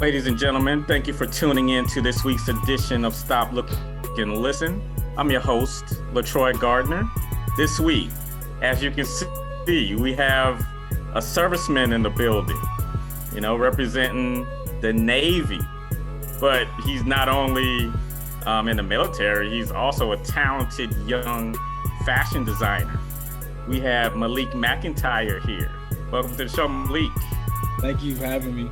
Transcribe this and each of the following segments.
Ladies and gentlemen, thank you for tuning in to this week's edition of Stop, Look, and Listen. I'm your host, LaTroy Gardner. This week, as you can see, we have a serviceman in the building, representing the Navy. But he's not only in the military, he's also a talented young fashion designer. We have Malik McIntyre here. Welcome to the show, Malik. Thank you for having me.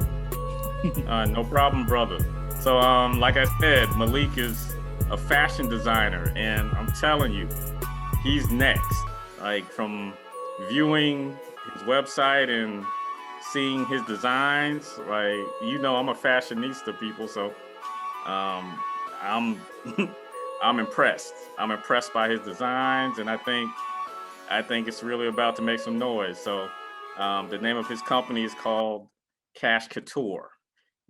No problem, brother. So, like I said, Malik is a fashion designer, and I'm telling you, he's next. Like, from viewing his website and seeing his designs, like, I'm a fashionista, people. So, I'm I'm impressed. I'm impressed by his designs, and I think it's really about to make some noise. So, the name of his company is called Kash Kouture.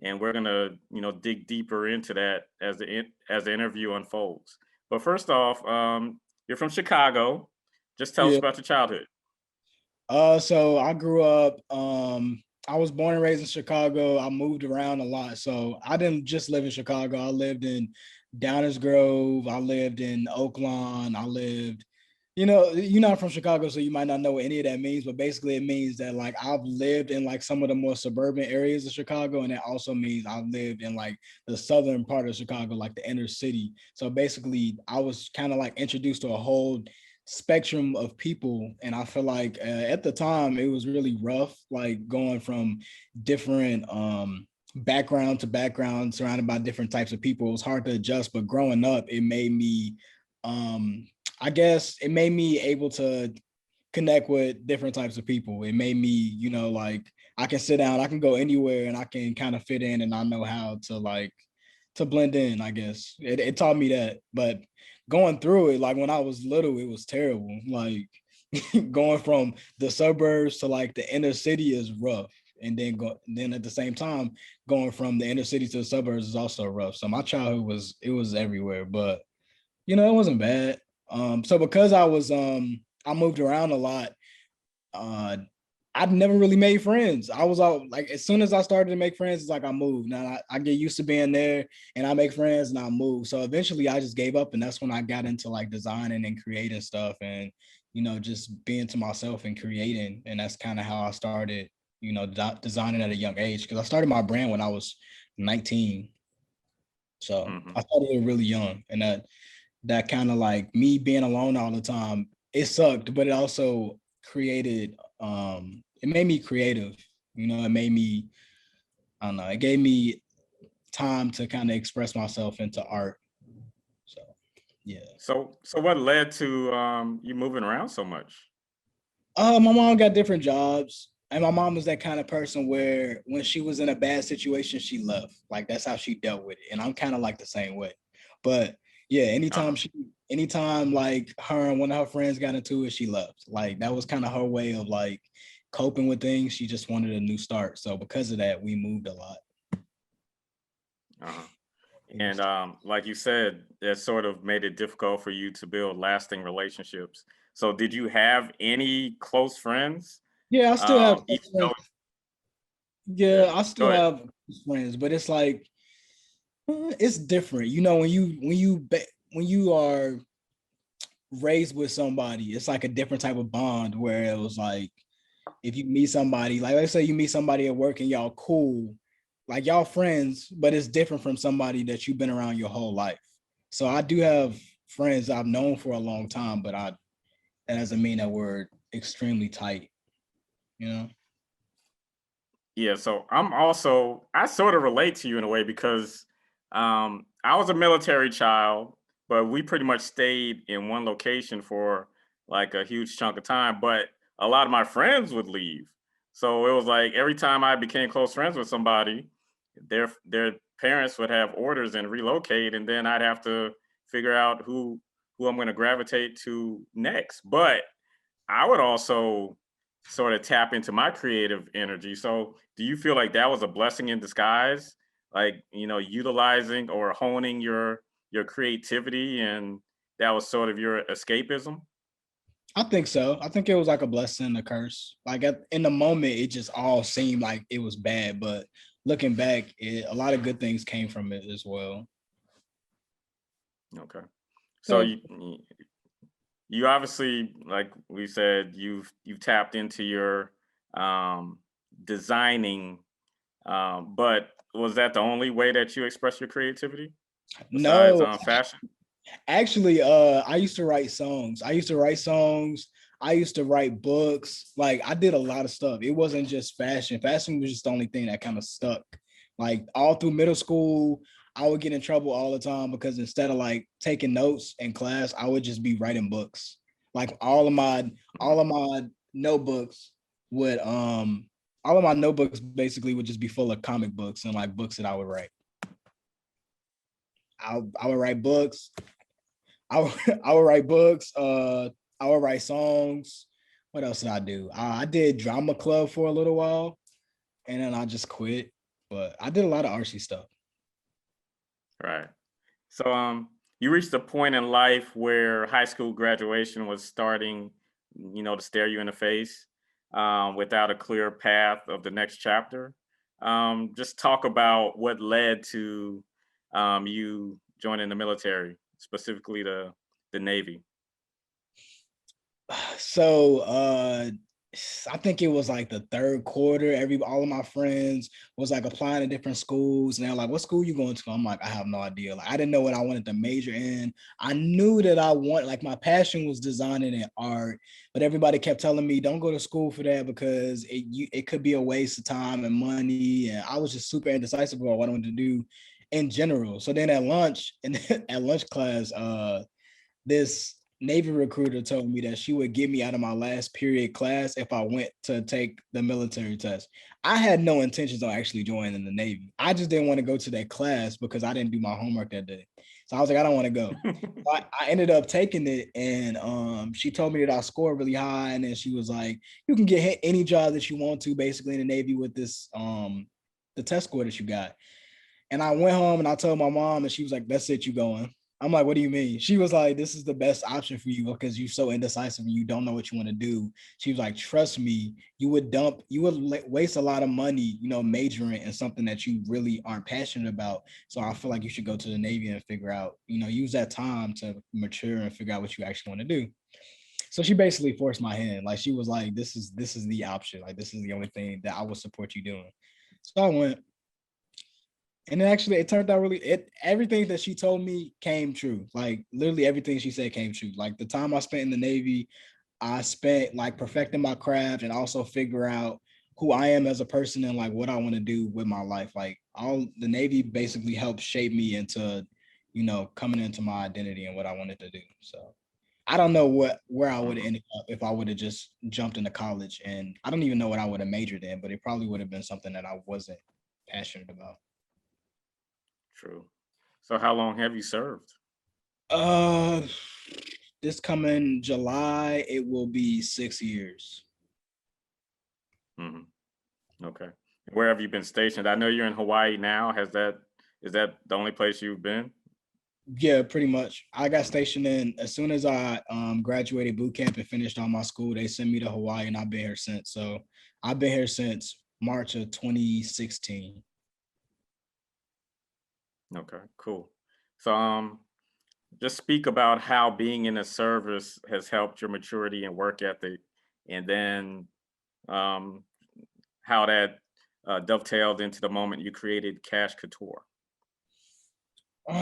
And we're gonna, dig deeper into that as the interview unfolds. But first off, you're from Chicago. Just tell us about your childhood. So I grew up. I was born and raised in Chicago. I moved around a lot, so I didn't just live in Chicago. I lived in Downers Grove. I lived in Oakland. I lived. You're not from Chicago, so you might not know what any of that means, but basically it means that like I've lived in like some of the more suburban areas of Chicago, and it also means I've lived in like the southern part of Chicago, like the inner city. So basically I was kind of like introduced to a whole spectrum of people, and I feel like at the time it was really rough, like going from different background to background, surrounded by different types of people. It was hard to adjust, but growing up it made me I guess it made me able to connect with different types of people. It made me, like I can sit down, I can go anywhere and I can kind of fit in, and I know how to blend in, I guess. It taught me that. But going through it, like when I was little, it was terrible. Like going from the suburbs to like the inner city is rough. And then at the same time, going from the inner city to the suburbs is also rough. So my childhood was everywhere, but it wasn't bad. So because I moved around a lot, I'd never really made friends. I was all like, as soon as I started to make friends, it's like I moved. Now I get used to being there and I make friends and I move. So eventually I just gave up, and that's when I got into like designing and creating stuff and, just being to myself and creating. And that's kind of how I started, designing at a young age, because I started my brand when I was 19. So I started really young, and that kind of like me being alone all the time, it sucked, but it also created, it made me creative. It made me, I don't know, it gave me time to kind of express myself into art. So, yeah. So what led to you moving around so much? My mom got different jobs. And my mom was that kind of person where when she was in a bad situation, she left. Like that's how she dealt with it. And I'm kind of like the same way. But yeah, anytime like her and one of her friends got into it, she left. Like that was kind of her way of like coping with things. She just wanted a new start. So because of that, we moved a lot. Uh-huh. And like you said, that sort of made it difficult for you to build lasting relationships. So did you have any close friends? Yeah, I still have Even friends. though, Yeah, I still go ahead. have friends, but it's like it's different. When you are raised with somebody, it's like a different type of bond where it was like if you meet somebody, like let's say you meet somebody at work and y'all cool, like y'all friends, but it's different from somebody that you've been around your whole life. So I do have friends I've known for a long time, but that doesn't mean that we're extremely tight, you know? Yeah, so I sort of relate to you in a way because I was a military child, but we pretty much stayed in one location for like a huge chunk of time. But a lot of my friends would leave. So it was like every time I became close friends with somebody, their parents would have orders and relocate, and then I'd have to figure out who I'm going to gravitate to next. But I would also sort of tap into my creative energy. So do you feel like that was a blessing in disguise? Like, utilizing or honing your creativity, and that was sort of your escapism? I think so. I think it was like a blessing and a curse. Like in the moment, it just all seemed like it was bad, but looking back, a lot of good things came from it as well. Okay. So So you obviously, like we said, you've tapped into your um, designing, but was that the only way that you express your creativity besides no, fashion? actually, I used to write songs. I used to write books. Like I did a lot of stuff. It wasn't just fashion. Fashion was just the only thing that kind of stuck. Like all through middle school, I would get in trouble all the time because instead of like taking notes in class, I would just be writing books. Like all of my notebooks would all of my notebooks basically would just be full of comic books and like books that I would write. I would write books. I would write books. I would write songs. What else did I do? I did drama club for a little while, and then I just quit. But I did a lot of artsy stuff. Right. So you reached a point in life where high school graduation was starting, to stare you in the face without a clear path of the next chapter. Just talk about what led to you joining the military, specifically the Navy. So I think it was like the third quarter. All of my friends was like applying to different schools, and they're like, "What school you going to?" I'm like, "I have no idea." Like, I didn't know what I wanted to major in. I knew that like my passion was designing and art, but everybody kept telling me, "Don't go to school for that because it could be a waste of time and money." And I was just super indecisive about what I wanted to do in general. So then at lunch, and at lunch class, this Navy recruiter told me that she would get me out of my last period class if I went to take the military test. I had no intentions of actually joining the Navy. I just didn't want to go to that class because I didn't do my homework that day. So I was like, I don't want to go. I ended up taking it, and she told me that I scored really high, and then she was like, "You can get any job that you want to, basically in the Navy with this the test score that you got." And I went home and I told my mom, and she was like, "That's it, you going." I'm like, "What do you mean?" She was like, "This is the best option for you because you're so indecisive and you don't know what you want to do." She was like, "Trust me, you would waste a lot of money, majoring in something that you really aren't passionate about. So I feel like you should go to the Navy and figure out, use that time to mature and figure out what you actually want to do." So she basically forced my hand. Like she was like, "This is the option. Like this is the only thing that I will support you doing." So I went. And actually, it turned out everything that she told me came true. Like literally everything she said came true. Like the time I spent in the Navy, I spent like perfecting my craft and also figure out who I am as a person and like what I want to do with my life. Like all the Navy basically helped shape me into, coming into my identity and what I wanted to do. So I don't know where I would have Mhm. ended up if I would have just jumped into college. And I don't even know what I would have majored in, but it probably would have been something that I wasn't passionate about. True. So how long have you served? Uh, this coming July, it will be 6 years. Hmm. Okay. Where have you been stationed? I know you're in Hawaii now. Is that the only place you've been? Yeah, pretty much. I got stationed in as soon as I graduated boot camp and finished all my school. They sent me to Hawaii, and I've been here since. So I've been here since March of 2016. Okay, cool. So just speak about how being in the service has helped your maturity and work ethic, and then um, how that dovetailed into the moment you created Cash Couture.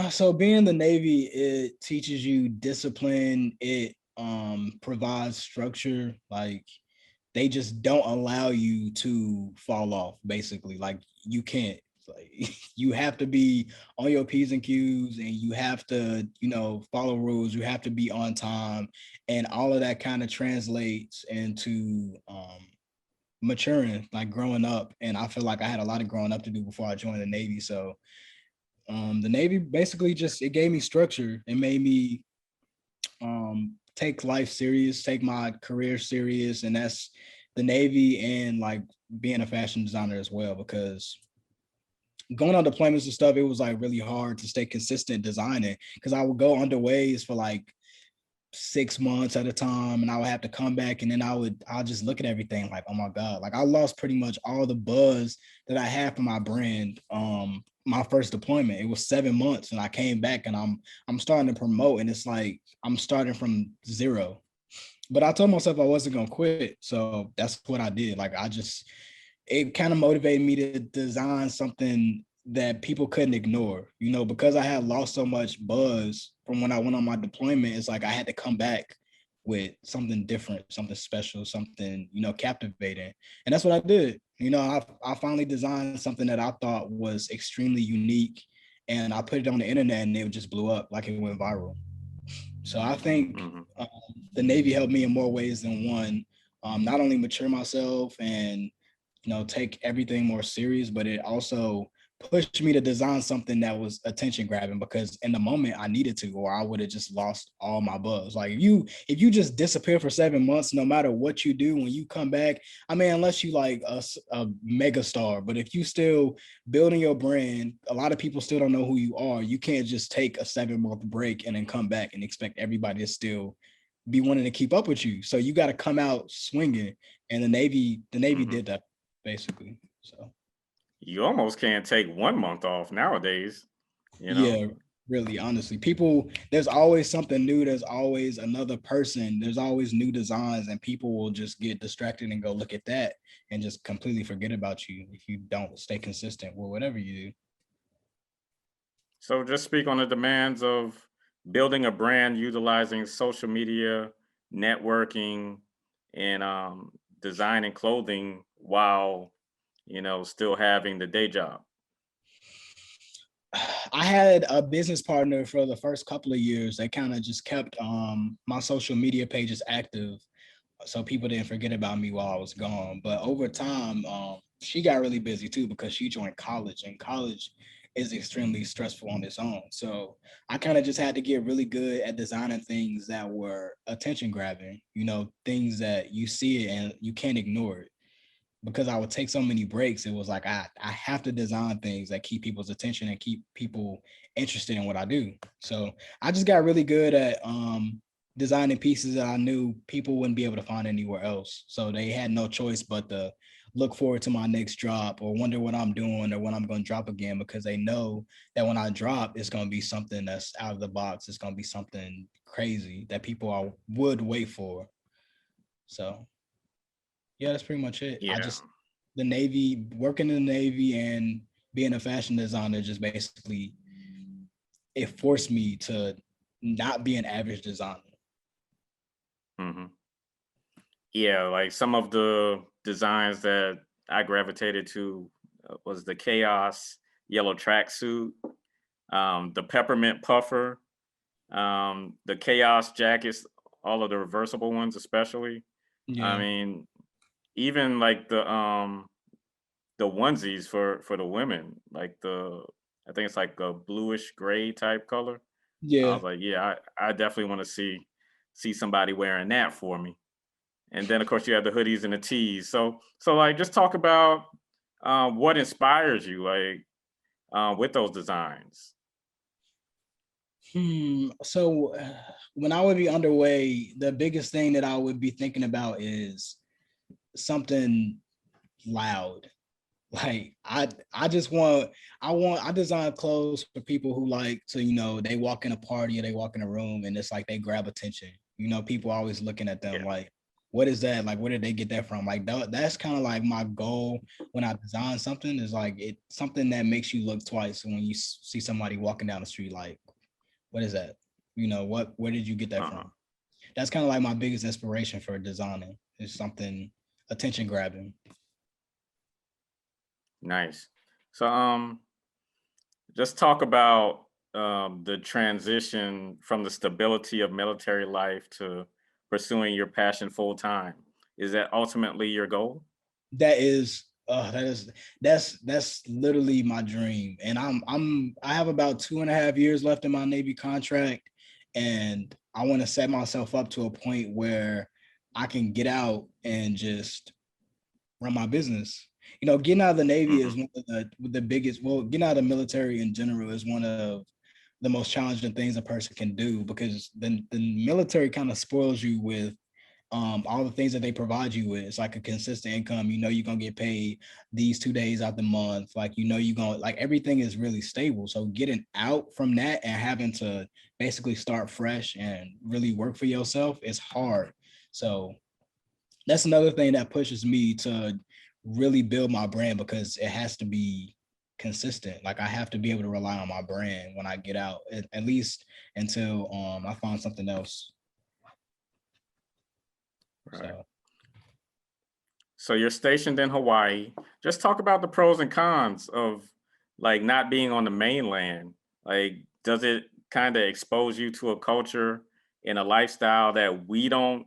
So being in the Navy, it teaches you discipline. It provides structure. Like they just don't allow you to fall off. Basically, like you can't. Like you have to be on your P's and Q's, and you have to, follow rules. You have to be on time, and all of that kind of translates into maturing, like growing up. And I feel like I had a lot of growing up to do before I joined the Navy. So the Navy basically just it gave me structure. It made me take life serious, take my career serious, and that's the Navy and like being a fashion designer as well. Because going on deployments and stuff, it was like really hard to stay consistent designing because I would go underways for like 6 months at a time, and I would have to come back, and then I'll just look at everything like, oh my God, like I lost pretty much all the buzz that I had for my brand. My first deployment, it was 7 months, and I came back, and I'm starting to promote, and it's like I'm starting from zero. But I told myself I wasn't gonna quit, so that's what I did. Like it kind of motivated me to design something that people couldn't ignore, because I had lost so much buzz from when I went on my deployment. It's like I had to come back with something different, something special, something, captivating. And that's what I did. I finally designed something that I thought was extremely unique, and I put it on the internet, and it just blew up, like it went viral. So I think the Navy helped me in more ways than one. Not only mature myself and take everything more serious, but it also pushed me to design something that was attention grabbing, because in the moment I needed to, or I would have just lost all my buzz. Like if you just disappear for 7 months, no matter what you do, when you come back, I mean, unless you like a mega star, but if you still building your brand, a lot of people still don't know who you are. You can't just take a 7-month break and then come back and expect everybody to still be wanting to keep up with you. So you got to come out swinging, and the Navy did that basically. So You almost can't take 1 month off nowadays, you know? yeah, really, honestly, people, there's always something new. There's always another person. There's always new designs, and people will just get distracted and go look at that and just completely forget about you if you don't stay consistent with whatever you do. So just speak on the demands of building a brand utilizing social media, networking, and designing clothing while, still having the day job. I had a business partner for the first couple of years that kind of just kept my social media pages active, so people didn't forget about me while I was gone. But over time, she got really busy too, because she joined college, and college is extremely stressful on its own. So I kind of just had to get really good at designing things that were attention grabbing, things that you see it and you can't ignore it. Because I would take so many breaks, it was like I have to design things that keep people's attention and keep people interested in what I do. So I just got really good at designing pieces that I knew people wouldn't be able to find anywhere else. So they had no choice but to look forward to my next drop, or wonder what I'm doing or when I'm going to drop again, because they know that when I drop, it's going to be something that's out of the box. It's going to be something crazy that would wait for. So yeah, that's pretty much it. Yeah. The Navy, working in the Navy and being a fashion designer, just basically, it forced me to not be an average designer. hmm Yeah, like some of the designs that I gravitated to was the chaos yellow tracksuit, the peppermint puffer, the chaos jackets, all of the reversible ones, especially. I Yeah. mean, even like the onesies for the women, like I think it's like a bluish gray type color. I Yeah. was like, yeah, I definitely want to see somebody wearing that for me. And then of course you have the hoodies and the tees. So like just talk about what inspires you, like with those designs. So when I would be underway, the biggest thing that I would be thinking about is something loud. Like I just want I design clothes for people who like to, they walk in a party or they walk in a room, and it's like they grab attention. People always looking at them Yeah. like, what is that? Like, where did they get that from? Like that's kind of like my goal when I design something, is like something that makes you look twice when you see somebody walking down the street. Like, what is that? Where did you get that Uh-huh. from? That's kind of like my biggest inspiration for designing, is something attention grabbing. Nice. So just talk about the transition from the stability of military life to pursuing your passion full time. Is that ultimately your goal? That is that's literally my dream. And I have about 2.5 years left in my Navy contract, and I want to set myself up to a point where I can get out and just run my business. Getting out of the Navy is hmm one of the biggest, well, getting out of the military in general is one of the most challenging things a person can do, because the military kind of spoils you with all the things that they provide you with. It's like a consistent income. You know, you're gonna get paid these 2 days out the month. Like, you know, you're gonna, like, everything is really stable. So getting out from that and having to basically start fresh and really work for yourself is hard. So that's another thing that pushes me to really build my brand, because it has to be consistent. Like, I have to be able to rely on my brand when I get out, at least until I find something else. Right. So So you're stationed in Hawaii. Just talk about the pros and cons of like not being on the mainland. Like, does it kind of expose you to a culture and a lifestyle that we don't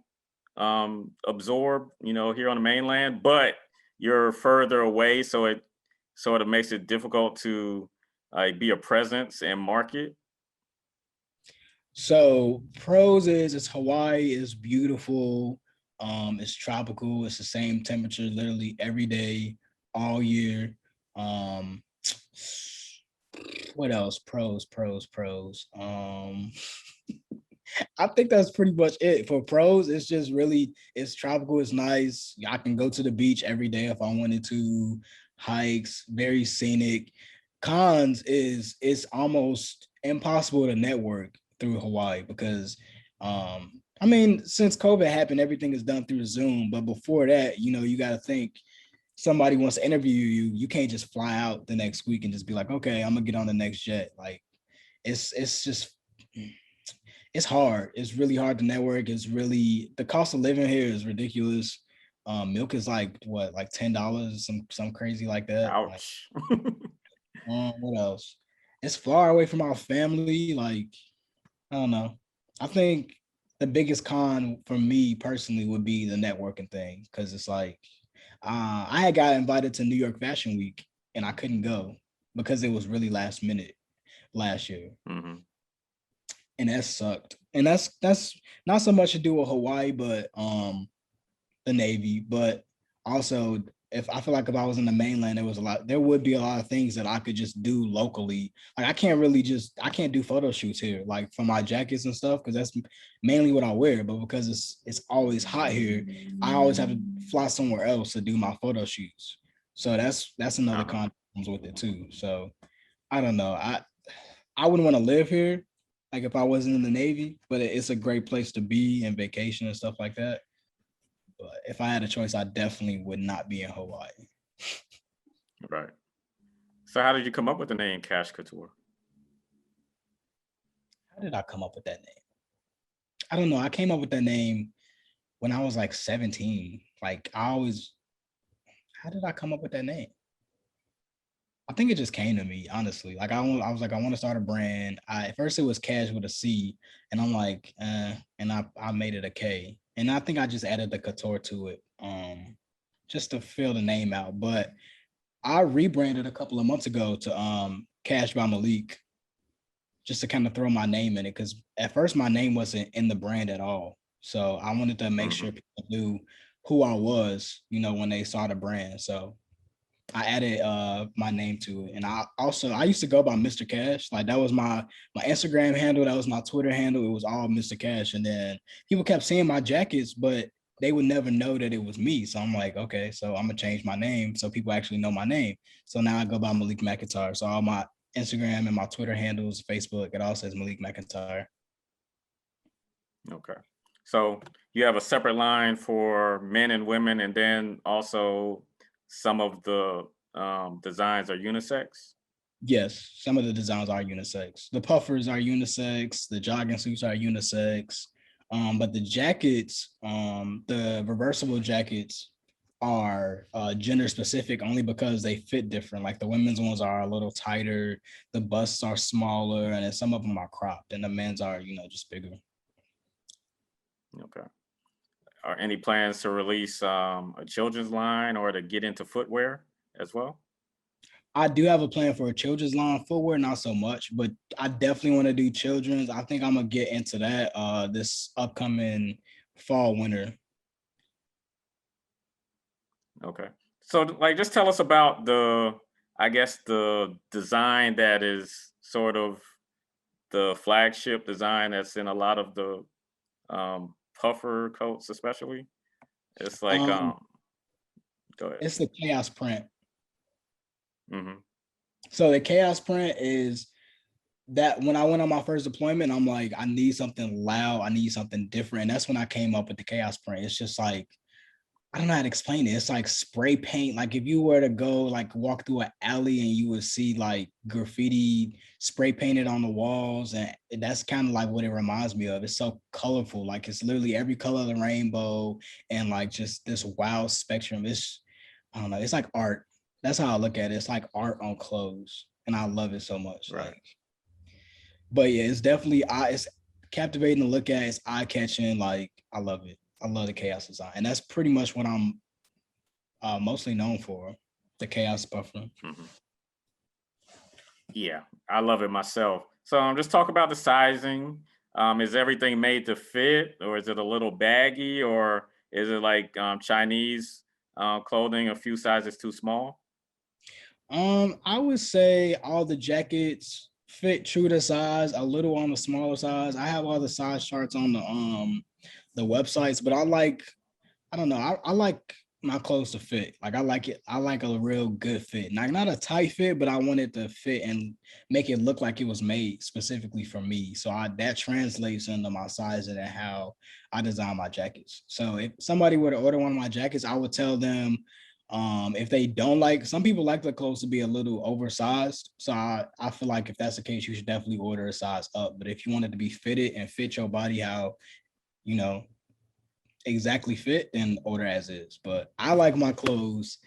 absorb, here on the mainland, but you're further away, so it sort of makes it difficult to be a presence and market. So pros is, it's Hawaii, is beautiful. It's tropical. It's the same temperature literally every day, all year. Um, what else? Pros. I think that's pretty much it for pros. It's just really, it's tropical. It's nice. I can go to the beach every day if I wanted to. Hikes, very scenic. Cons is, it's almost impossible to network through Hawaii, because I mean, since COVID happened, everything is done through Zoom. But before that, you know, you got to think, somebody wants to interview you, you can't just fly out the next week and just be like, okay, I'm gonna get on the next jet. Like, it's just, it's hard. It's really hard to network. It's really, the cost of living here is ridiculous. Milk is like what, like $10, some crazy like that. Like, Ouch. what else? It's far away from our family. Like, I don't know. I think the biggest con for me personally would be the networking thing, because it's like, I had got invited to New York Fashion Week and I couldn't go because it was really last minute last year, Hmm. and that sucked. And that's not so much to do with Hawaii, but the Navy, but also, if I feel like if I was in the mainland, there would be a lot of things that I could just do locally. Like, I can't do photo shoots here, like for my jackets and stuff, because that's mainly what I wear. But because it's always hot here, I always have to fly somewhere else to do my photo shoots. So that's another Uh-huh. con that comes with it too. So I don't know. I wouldn't want to live here, like if I wasn't in the Navy, but it's a great place to be and vacation and stuff like that. But if I had a choice, I definitely would not be in Hawaii. Right. So how did you come up with the name Cash Couture? How did I come up with that name? I don't know. I came up with that name when I was like 17. Like, how did I come up with that name? I think it just came to me, honestly. Like, I was like, I want to start a brand. At first it was Cash with a C, and I'm like, and I made it a K. And I think I just added the couture to it, just to fill the name out. But I rebranded a couple of months ago to Cash by Malik, just to kind of throw my name in it, because at first my name wasn't in the brand at all. So I wanted to make Hmm. sure people knew who I was, you know, when they saw the brand. So I added my name to it. And I used to go by Mr. Cash. Like, that was my Instagram handle, that was my Twitter handle. It was all Mr. Cash. And then people kept seeing my jackets, but they would never know that it was me. So I'm like, okay, so I'm gonna change my name so people actually know my name. So now I go by Malik McIntyre. So all my Instagram and my Twitter handles, Facebook, it all says Malik McIntyre. Okay. So you have a separate line for men and women, and then also some of the designs are unisex. Yes, some of the designs are unisex. The puffers are unisex. The jogging suits are unisex. But the jackets, the reversible jackets, are gender specific only because they fit different. Like, the women's ones are a little tighter, the busts are smaller, and then some of them are cropped, and the men's are, you know, just bigger. Okay. Are any plans to release a children's line or to get into footwear as well? I do have a plan for a children's line. Footwear, not so much, but I definitely want to do children's. I think I'm gonna get into that this upcoming fall winter. Okay. So, like, just tell us about I guess, the design that is sort of the flagship design that's in a lot of the puffer coats, especially. It's like Um, go ahead. it's the chaos print. Hmm. So the chaos print is that when I went on my first deployment, I'm like, I need something loud. I need something different. And that's when I came up with the chaos print. It's just like, I don't know how to explain it. It's like spray paint. Like if you were to go like walk through an alley and you would see like graffiti spray painted on the walls, and that's kind of like what it reminds me of. It's so colorful. Like it's literally every color of the rainbow and like just this wild spectrum. I don't know. It's like art. That's how I look at it. It's like art on clothes, and I love it so much. Right. Like, but yeah, it's definitely it's captivating to look at. It's eye catching. Like I love it. I love the chaos design, and that's pretty much what I'm mostly known for, the chaos buffer. Hmm. Yeah, I love it myself. So just talk about the sizing. Is everything made to fit, or is it a little baggy, or is it like Chinese clothing, a few sizes too small? I would say all the jackets fit true to size, a little on the smaller size. I have all the size charts on the websites, but I don't know. I like my clothes to fit. Like I like it. I like a real good fit. Like not a tight fit, but I want it to fit and make it look like it was made specifically for me. So that translates into my sizing and how I design my jackets. So if somebody were to order one of my jackets, I would tell them if they don't like, some people like the clothes to be a little oversized. So I feel like if that's the case, you should definitely order a size up. But if you want it to be fitted and fit your body how, you know, exactly fit, then order as is. But I like my clothes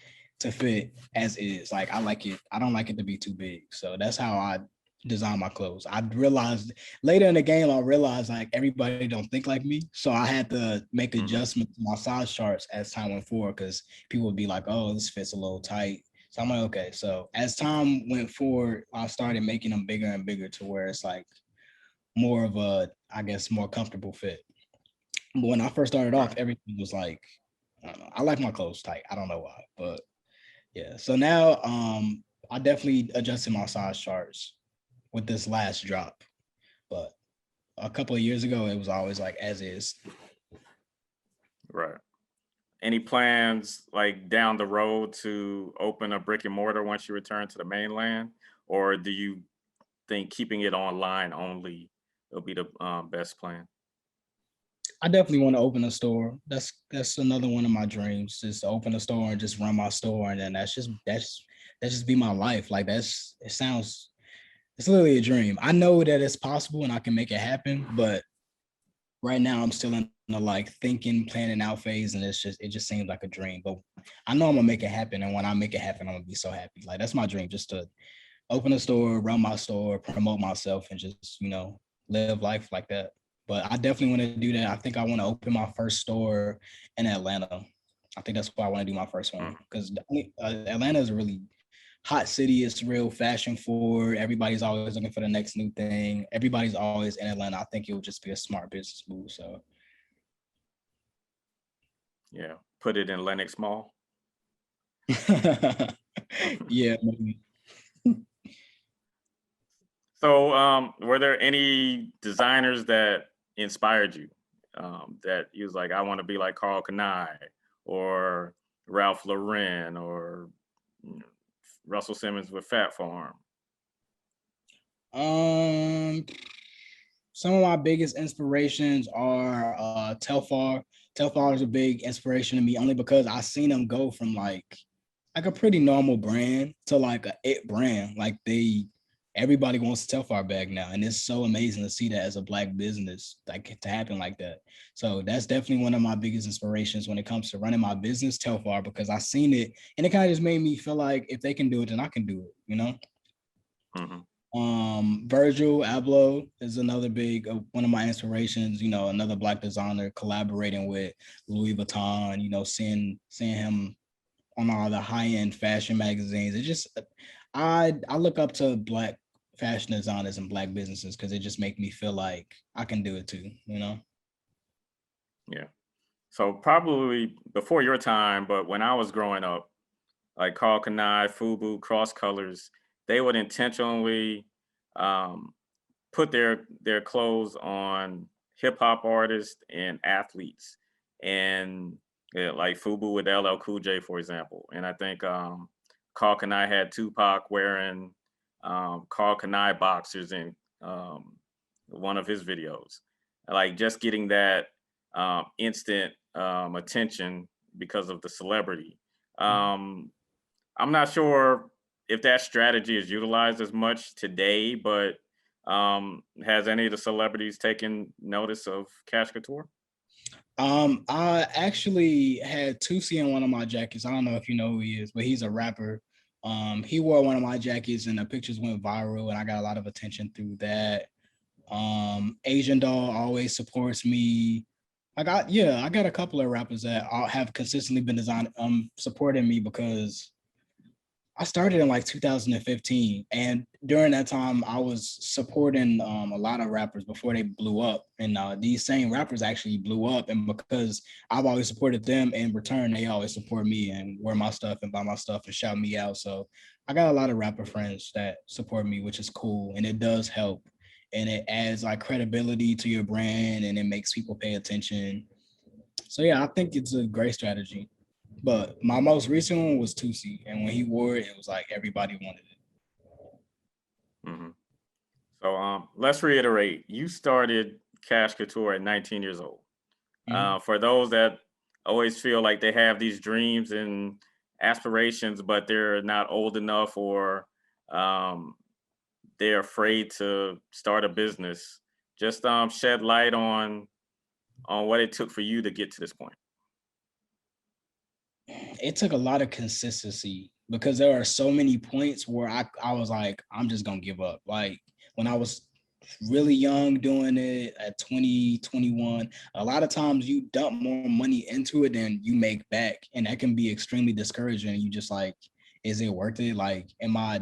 to fit as is. Like I like it. I don't like it to be too big. So that's how I design my clothes. I realized later in the game, I realized like everybody don't think like me. So I had to make Hmm. adjustments to my size charts as time went forward because people would be like, oh, this fits a little tight. So I'm like, okay. So as time went forward, I started making them bigger and bigger to where it's like more of a, I guess, more comfortable fit. But when I first started off, Right. everything was like, I don't know. I like my clothes tight. I don't know why, but yeah. So now, I definitely adjusted my size charts with this last drop. But a couple of years ago, it was always like as is. Right. Any plans like down the road to open a brick and mortar once you return to the mainland, or do you think keeping it online only will be the best plan? I definitely want to open a store. That's another one of my dreams, is to open a store and just run my store, and then that's just be my life. Like it sounds, it's literally a dream. I know that it's possible and I can make it happen, but right now I'm still in the like thinking, planning out phase, and it just seems like a dream. But I know I'm gonna make it happen, and when I make it happen, I'm gonna be so happy. Like that's my dream, just to open a store, run my store, promote myself, and just live life like that. But I definitely want to do that. I think I want to open my first store in Atlanta. I think that's why I want to do my first one Mhm. because Atlanta is a really hot city. It's real fashion forward. Everybody's always looking for the next new thing. Everybody's always in Atlanta. I think it would just be a smart business move. So Yeah, put it in Lenox Mall. yeah, maybe. So, were there any designers that inspired you? That you was like, I want to be like Carl Kanai or Ralph Lauren or you know, Russell Simmons with Fat Farm. Um, some of my biggest inspirations are Telfar. Telfar is a big inspiration to me only because I seen them go from like a pretty normal brand to like a it brand. Like everybody wants a Telfar bag now, and it's so amazing to see that as a black business like to happen like that. So that's definitely one of my biggest inspirations when it comes to running my business, Telfar, because I seen it and it kind of just made me feel like if they can do it, then I can do it. Hmm. Virgil Abloh is another big one of my inspirations. Another black designer collaborating with Louis Vuitton. Seeing him on all the high end fashion magazines. It just I look up to black fashion designers and black businesses because it just make me feel like I can do it too. Yeah. So probably before your time, but when I was growing up, like Carl Kanai, Fubu, Cross Colors, they would intentionally um, put their clothes on hip hop artists and athletes, and like Fubu with LL Cool J, for example. And I think Carl Kanai had Tupac wearing Carl Kanai boxers in one of his videos. Like just getting that instant attention because of the celebrity. I'm not sure if that strategy is utilized as much today, but has any of the celebrities taken notice of Cash Couture? I actually had Tusi in one of my jackets. I don't know if you know who he is, but he's a rapper. He wore one of my jackets and the pictures went viral and I got a lot of attention through that. Asian Doll always supports me. I got a couple of rappers that have consistently been supporting me because I started in like 2015, and during that time, I was supporting a lot of rappers before they blew up. And these same rappers actually blew up, and because I've always supported them, in return, they always support me and wear my stuff and buy my stuff and shout me out. So I got a lot of rapper friends that support me, which is cool, and it does help, and it adds like credibility to your brand, and it makes people pay attention. So yeah, I think it's a great strategy. But my most recent one was Tusi, and when he wore it, it was like everybody wanted it. Mm-hmm. So let's reiterate. You started Cash Couture at 19 years old. Mm-hmm. For those that always feel like they have these dreams and aspirations, but they're not old enough, or they're afraid to start a business, just shed light on what it took for you to get to this point. It took a lot of consistency because there are so many points where I was like, I'm just gonna give up. Like when I was really young doing it at 20, 21, a lot of times you dump more money into it than you make back. And that can be extremely discouraging. You just like, is it worth it? Like, am I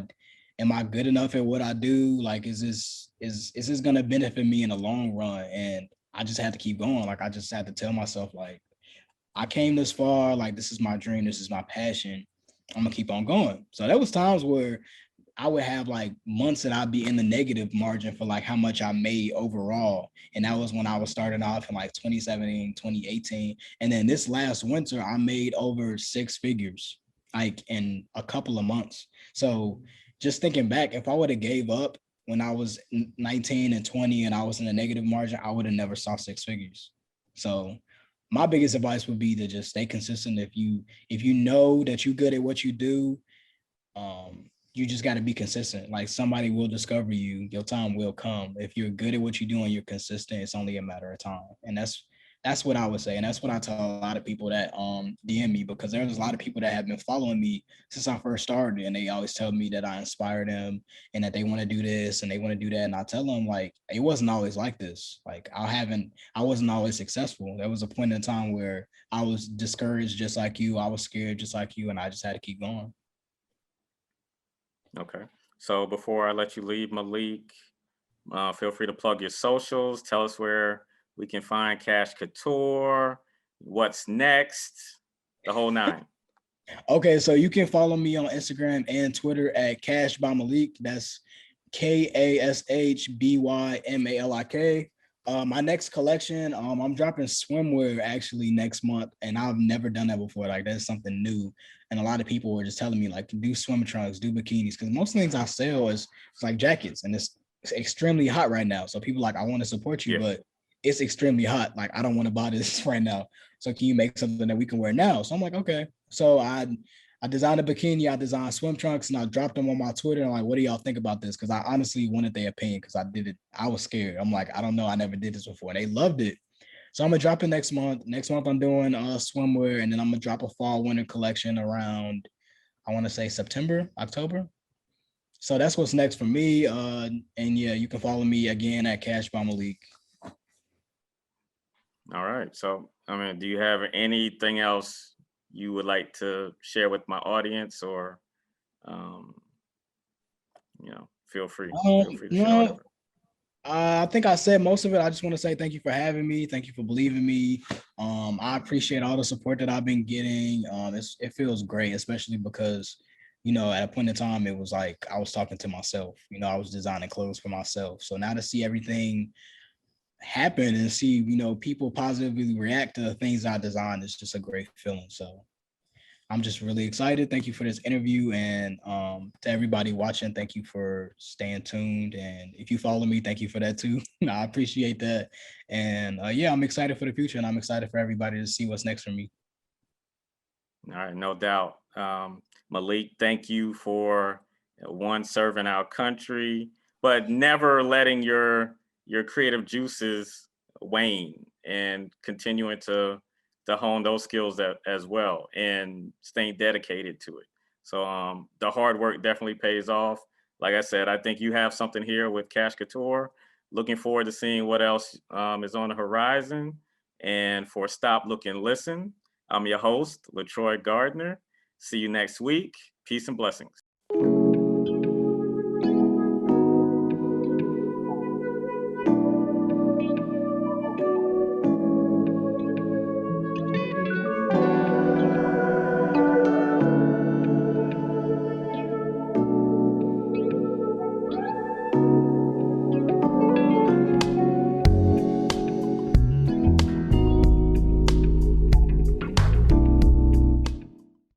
good enough at what I do? Like, is this gonna benefit me in the long run? And I just had to keep going. Like I just had to tell myself, like, I came this far, like this is my dream, this is my passion. I'm gonna keep on going. So there was times where I would have like months that I'd be in the negative margin for like how much I made overall. And that was when I was starting off in like 2017, 2018. And then this last winter, I made over six figures, like in a couple of months. So just thinking back, if I would have gave up when I was 19 and 20 and I was in a negative margin, I would have never saw six figures. So my biggest advice would be to just stay consistent. If you know that you're good at what you do, you just got to be consistent. Like somebody will discover you. Your time will come. If you're good at what you do and you're consistent, it's only a matter of time. And that's what I would say. And that's what I tell a lot of people that DM me, because there's a lot of people that have been following me since I first started. And they always tell me that I inspire them and that they want to do this and they want to do that. And I tell them like, it wasn't always like this. Like I wasn't always successful. There was a point in time where I was discouraged just like you. I was scared just like you. And I just had to keep going. Okay. So before I let you leave, Malik, feel free to plug your socials. Tell us where we can find Cash Couture, what's next, the whole nine. Okay, so you can follow me on Instagram and Twitter at Kash by Malik. That's KASHBYMALIK. My next collection, I'm dropping swimwear actually next month, and I've never done that before. Like that's something new, and a lot of people were just telling me like do swim trunks, do bikinis, because most things I sell is like jackets, and it's extremely hot right now. So people like I want to support you, but it's extremely hot. Like I don't want to buy this right now. So can you make something that we can wear now? So I'm like, okay. So I designed a bikini, I designed swim trunks, and I dropped them on my Twitter. And I'm like, what do y'all think about this? Because I honestly wanted their opinion because I did it. I was scared. I'm like, I don't know. I never did this before. And they loved it. So I'm gonna drop it next month. Next month I'm doing swimwear, and then I'm gonna drop a fall winter collection around, I want to say September, October. So that's what's next for me. And yeah, you can follow me again at Kash by Malik. All right. So, I mean, do you have anything else you would like to share with my audience, or, um, feel free. Feel free to share whatever. I think I said most of it. I just want to say thank you for having me. Thank you for believing me. I appreciate all the support that I've been getting. It feels great, especially because at a point in time, it was like I was talking to myself. I was designing clothes for myself. So now to see everything happen and see, people positively react to the things I designed is just a great feeling. So I'm just really excited. Thank you for this interview. And to everybody watching, thank you for staying tuned. And if you follow me, thank you for that too. I appreciate that. And yeah, I'm excited for the future, and I'm excited for everybody to see what's next for me. All right, no doubt. Malik, thank you for one, serving our country, but never letting your creative juices wane, and continuing to hone those skills as well, and staying dedicated to it. So the hard work definitely pays off. Like I said, I think you have something here with Kash Kouture. Looking forward to seeing what else is on the horizon. And for Stop, Look, and Listen, I'm your host, LaTroy Gardner. See you next week. Peace and blessings.